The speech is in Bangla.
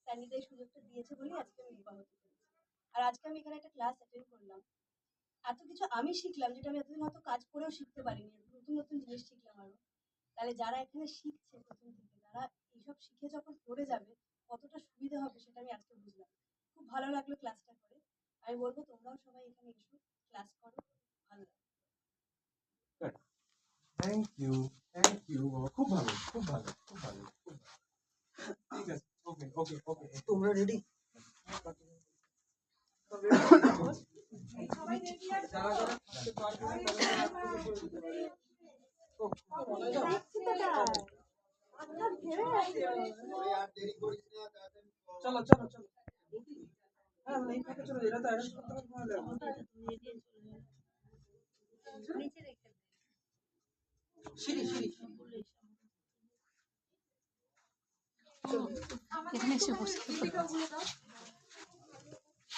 স্যানিটাই সুযোগটা দিয়েছে বলেই আজকে আমি রূপা হতে পেরেছি। আর আজকে আমি এখানে একটা ক্লাস অ্যাটেন্ড করলাম, এত কিছু আমি শিখলাম যেটা আমি এতদিন হয়তো কাজ করেও শিখতে পারিনি, নতুন নতুন জিনিস শিখলাম আরো। তাহলে যারা এখানে শিখছে প্রথম থেকে, তারা এইসব শিখে যখন করে যাবে কতটা সুবিধা হবে সেটা আমি আজকে বুঝলাম। খুব ভালো লাগলো ক্লাসটা করে। আমি বলবো তোমরাও সবাই এখানে এসো, ক্লাস করো, ভালো লাগবে। থ্যাংক ইউ খুব ভালো খুব ভালো খুব ভালো খুব ভালো। ঠিক আছে, ওকে ওকে ওকে, তোমরা রেডি? সবাই রেডি আছো? যারা যারা থাকতে পারবে না তারা একটু করে দিতে পারে। চলো চলো চলো, হ্যাঁ এই ফাঁকে চলো, এরা তো অ্যারেঞ্জ করতে পারবে ভালো লাগবে। সিঁড়ি সিঁড়ি এখানে এসে বসে